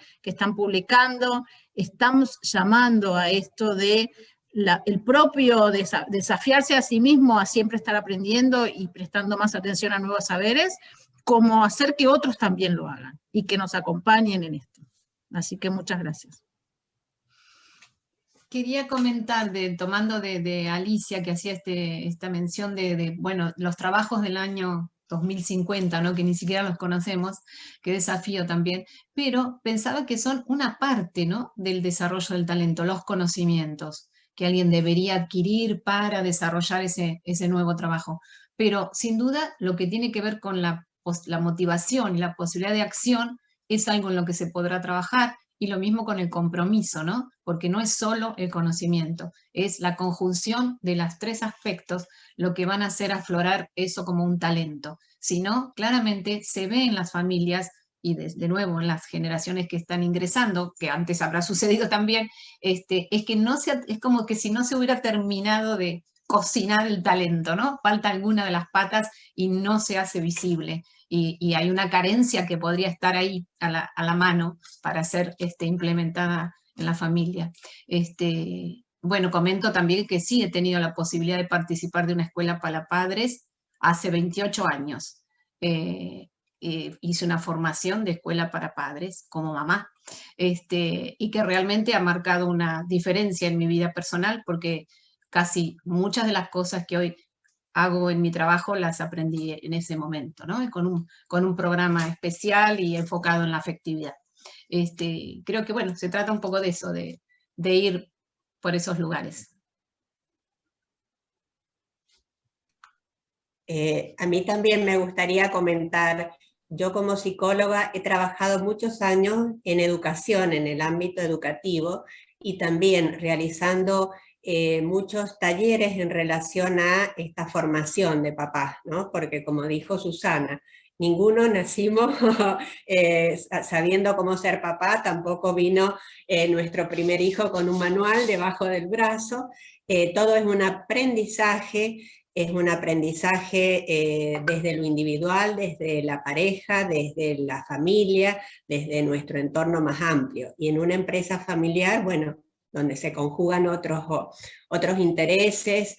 Speaker 1: publicando, estamos llamando a esto de el propio desafiarse a sí mismo a siempre estar aprendiendo y prestando más atención a nuevos saberes, como hacer que otros también lo hagan y que nos acompañen en esto. Así que muchas gracias.
Speaker 3: Quería comentar, tomando de Alicia, que hacía esta mención bueno, los trabajos del año 2050, ¿no? Que ni siquiera los conocemos, qué desafío también, pero pensaba que son una parte, ¿no? Del desarrollo del talento, los conocimientos que alguien debería adquirir para desarrollar ese nuevo trabajo. Pero sin duda lo que tiene que ver con la motivación y la posibilidad de acción es algo en lo que se podrá trabajar. Y lo mismo con el compromiso, ¿no? Porque no es solo el conocimiento, es la conjunción de los tres aspectos lo que van a hacer aflorar eso como un talento. Si no, claramente se ve en las familias y de nuevo en las generaciones que están ingresando, que antes habrá sucedido también, es que es como que si no se hubiera terminado de cocinar el talento, ¿no? Falta alguna de las patas y no se hace visible. Y hay una carencia que podría estar ahí a la mano para ser implementada en la familia. Bueno, comento también que sí he tenido la posibilidad de participar de una escuela para padres hace 28 años. hice una formación de escuela para padres como mamá, y que realmente ha marcado una diferencia en mi vida personal, porque casi muchas de las cosas que hoy hago en mi trabajo las aprendí en ese momento, ¿no? Con un programa especial y enfocado en la afectividad. Creo que, bueno, se trata un poco de eso, de ir por esos lugares.
Speaker 4: A mí también me gustaría comentar, yo como psicóloga he trabajado muchos años en educación, en el ámbito educativo, y también realizando muchos talleres en relación a esta formación de papás, ¿no? Porque como dijo Susana, ninguno nacimos sabiendo cómo ser papá, tampoco vino nuestro primer hijo con un manual debajo del brazo, todo es un aprendizaje. Es un aprendizaje desde lo individual, desde la pareja, desde la familia, desde nuestro entorno más amplio. Y en una empresa familiar, bueno, donde se conjugan otros intereses,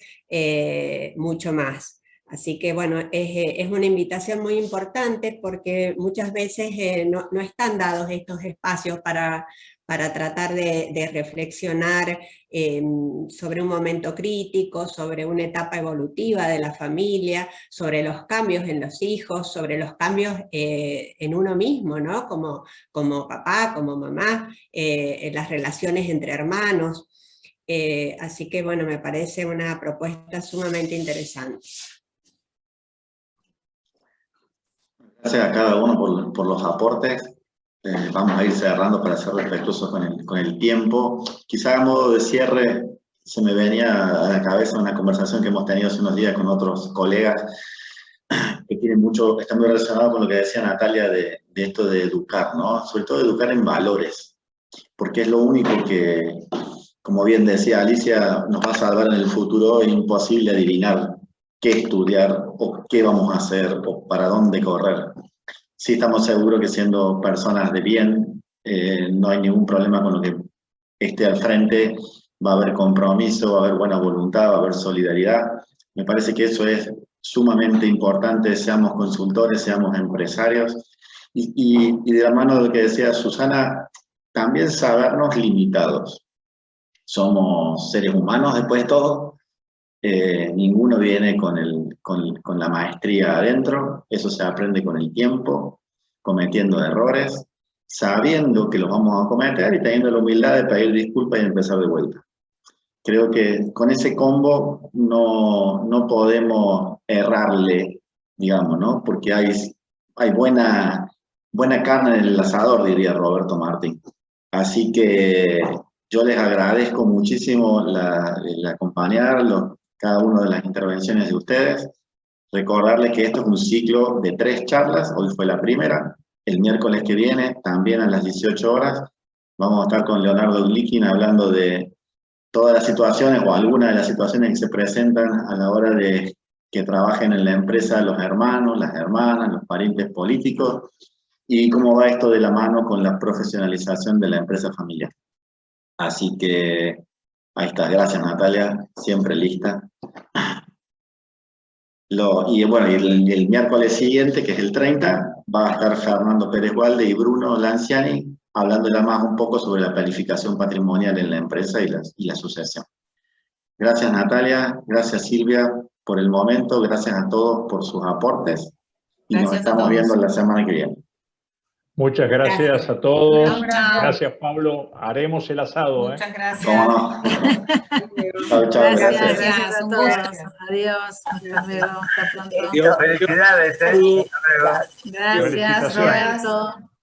Speaker 4: mucho más. Así que bueno, es una invitación muy importante porque muchas veces no están dados estos espacios para tratar de reflexionar sobre un momento crítico, sobre una etapa evolutiva de la familia, sobre los cambios en los hijos, sobre los cambios en uno mismo, ¿no? Como papá, como mamá, en las relaciones entre hermanos. Así que bueno, me parece una propuesta sumamente interesante.
Speaker 2: Gracias a cada uno por los aportes. Vamos a ir cerrando para ser respetuosos con el tiempo. Quizá a modo de cierre, se me venía a la cabeza una conversación que hemos tenido hace unos días con otros colegas que está muy relacionado con lo que decía Natalia de esto de educar, ¿no? Sobre todo educar en valores, porque es lo único que, como bien decía Alicia, nos va a salvar en el futuro. Es imposible adivinar qué estudiar o qué vamos a hacer o para dónde correr. Sí estamos seguros que siendo personas de bien, no hay ningún problema con lo que esté al frente, va a haber compromiso, va a haber buena voluntad, va a haber solidaridad. Me parece que eso es sumamente importante, seamos consultores, seamos empresarios, y de la mano de lo que decía Susana, también sabernos limitados. Somos seres humanos después de todo, ninguno viene con la maestría adentro, eso se aprende con el tiempo, cometiendo errores, sabiendo que los vamos a cometer y teniendo la humildad de pedir disculpas y empezar de vuelta. Creo que con ese combo no podemos errarle, digamos, ¿no? Porque hay buena carne en el asador, diría Roberto Martín. Así que yo les agradezco muchísimo el acompañarlos, cada una de las intervenciones de ustedes. Recordarles que esto es un ciclo de 3 charlas, hoy fue la primera. El miércoles que viene, también a las 18 horas, vamos a estar con Leonardo Glikin hablando de todas las situaciones o algunas de las situaciones que se presentan a la hora de que trabajen en la empresa los hermanos, las hermanas, los parientes políticos, y cómo va esto de la mano con la profesionalización de la empresa familiar. Así que ahí está, gracias Natalia, siempre lista. Y el miércoles siguiente, que es el 30, va a estar Fernando Pérez Walde y Bruno Lanciani hablándola más un poco sobre la planificación patrimonial en la empresa y la sucesión. Gracias Natalia, gracias Silvia por el momento, gracias a todos por sus aportes y nos estamos viendo la semana que viene.
Speaker 7: Muchas gracias a todos. Gracias, Pablo. Haremos el asado.
Speaker 3: Muchas gracias.
Speaker 2: ¿Cómo no? Chao, chao.
Speaker 1: Gracias a todos. Adiós. Hasta luego. Hasta pronto.
Speaker 6: Felicidades.
Speaker 1: Gracias, Roberto.